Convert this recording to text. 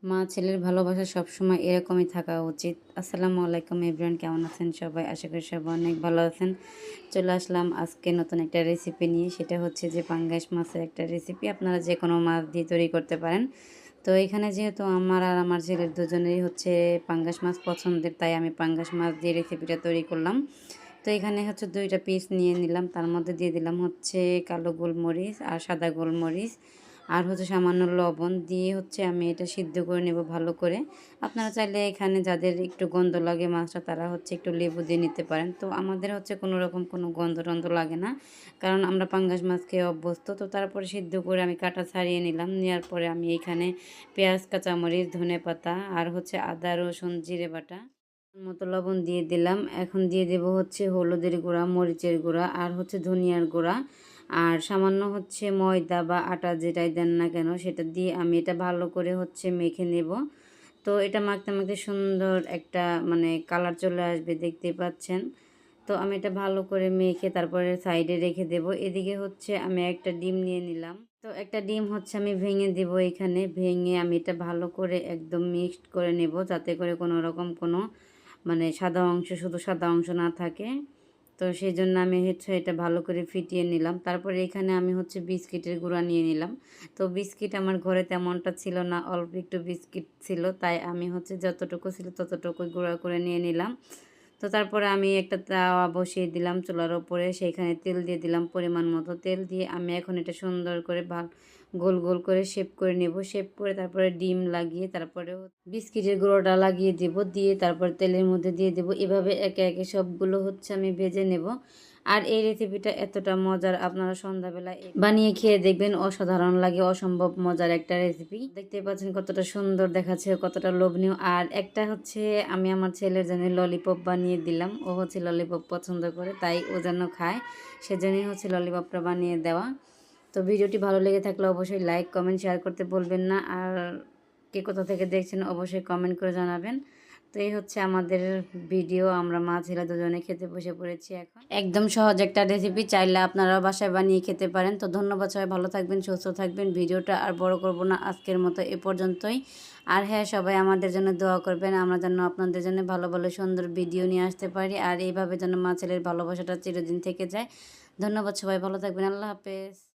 মা ছেলের ভালোবাসা সবসময় এরকমই থাকা উচিত। আসসালামু আলাইকুম এভরিওয়ান, কেমন আছেন সবাই? আশা করি সবাই অনেক ভালো আছেন। চলে আসলাম আজকে নতুন একটা রেসিপি নিয়ে। সেটা হচ্ছে যে পাঙ্গাস মাছের একটা রেসিপি। আপনারা যে কোনো মাছ দিয়ে তৈরি করতে পারেন। তো এখানে যেহেতু আমার আর আমার ছেলের দুজনেরই হচ্ছে পাঙ্গাস মাছ পছন্দের, তাই আমি পাঙ্গাস মাছ দিয়ে রেসিপিটা তৈরি করলাম। তো এখানে হচ্ছে 2টা পিস নিয়ে নিলাম, তার মধ্যে দিয়ে দিলাম হচ্ছে কালো গোলমরিচ আর সাদা গোলমরিচ আর হচ্ছে সামান্য লবণ দিয়ে হচ্ছে আমি এটা সিদ্ধ করে নেব ভালো করে। আপনারা চাইলে এখানে যাদের একটু গন্ধ লাগে মাছটা, তারা হচ্ছে একটু লেবু দিয়ে নিতে পারেন। তো আমাদের হচ্ছে কোনো রকম কোনো গন্ধ টন্ধ লাগে না, কারণ আমরা পাঙ্গাস মাছ খেয়ে অভ্যস্ত। তো তারপরে সিদ্ধ করে আমি কাটা ছাড়িয়ে নিলাম। নেওয়ার পরে আমি এখানে পেঁয়াজ, কাঁচামরিচ, ধনেপাতা আর হচ্ছে আদা, রসুন, জিরে বাটা মতো লবণ দিয়ে দিলাম। এখন দিয়ে দেব হচ্ছে হলুদের গুঁড়া, মরিচের গুঁড়া আর হচ্ছে ধনিয়ার গুঁড়া আর সামান্য হচ্ছে ময়দা বা আটা যেটাই দেন না কেন সেটা দিয়ে আমি এটা ভালো করে হচ্ছে মেখে নেব। তো এটা মাখতে মাখতে সুন্দর একটা কালার চলে আসবে, দেখতেই পাচ্ছেন। তো আমি এটা ভালো করে মেখে তারপরে সাইডে রেখে দেব। এদিকে হচ্ছে আমি একটা ডিম নিয়ে নিলাম। তো একটা ডিম হচ্ছে আমি ভেঙে দেব। এখানে ভেঙে আমি এটা ভালো করে একদম মিক্সড করে নেব, যাতে করে কোনো রকম কোনো সাদা অংশ, শুধু সাদা অংশ না থাকে। তো সেই জন্য আমি হচ্ছে এটা ভালো করে ফিটিয়ে নিলাম। তারপরে এখানে আমি হচ্ছে বিস্কিটের গুঁড়া নিয়ে নিলাম। তো বিস্কিট আমার ঘরে তেমনটা ছিল না, অল্প একটু বিস্কিট ছিল, তাই আমি হচ্ছে যতটুকু ছিল ততটুকু গুঁড়া করে নিয়ে নিলাম। তো তারপরে আমি একটা তাওয়া বসিয়ে দিলাম চুলার ওপরে, সেইখানে তেল দিয়ে দিলাম পরিমাণ মতো। তেল দিয়ে আমি এখন এটা সুন্দর করে গোল গোল করে শেপ করে নেব। শেপ করে তারপরে ডিম লাগিয়ে তারপরে বিস্কিটের গুঁড়োটা লাগিয়ে দেব, দিয়ে তারপর তেলের মধ্যে দিয়ে দেব। এভাবে একে একে সবগুলো হচ্ছে আমি ভেজে নেব। আর এই রেসিপিটা এতটা মজার, আপনারা সন্ধ্যাবেলায় বানিয়ে খেয়ে দেখবেন, অসাধারণ লাগে, অসম্ভব মজার একটা রেসিপি। দেখতে পাচ্ছেন কতটা সুন্দর দেখাচ্ছে, কতটা লোভনীয়। আর একটা হচ্ছে আমি আমার ছেলের জন্য ললিপপ বানিয়ে দিলাম। ও হচ্ছে ললিপপ পছন্দ করে, তাই ও যেন খায়, সেজন্যই হচ্ছে ললিপপটা বানিয়ে দেওয়া। তো ভিডিওটি ভালো লেগে থাকলে অবশ্যই লাইক, কমেন্ট, শেয়ার করতে বলবেন না। আর কে কোথা থেকে দেখছেন অবশ্যই কমেন্ট করে জানাবেন। তো এই হচ্ছে আমাদের ভিডিও। আমরা মা ছেলে দুজনে খেতে বসে পড়েছি এখন। একদম সহজ একটা রেসিপি, চাইলে আপনারাও বাসায় বানিয়ে খেতে পারেন। তো ধন্যবাদ, সবাই ভালো থাকবেন, সুস্থ থাকবেন। ভিডিওটা আর বড় করব না, আজকের মতো এ পর্যন্তই। আর হ্যাঁ, সবাই আমাদের জন্য দোয়া করবেন, আমরা যেন আপনাদের জন্য ভালো ভালো সুন্দর ভিডিও নিয়ে আসতে পারি। আর এইভাবে যেন মা ছেলের ভালোবাসাটা চিরদিন থেকে যায়। ধন্যবাদ, সবাই ভালো থাকবেন। আল্লাহ হাফেজ।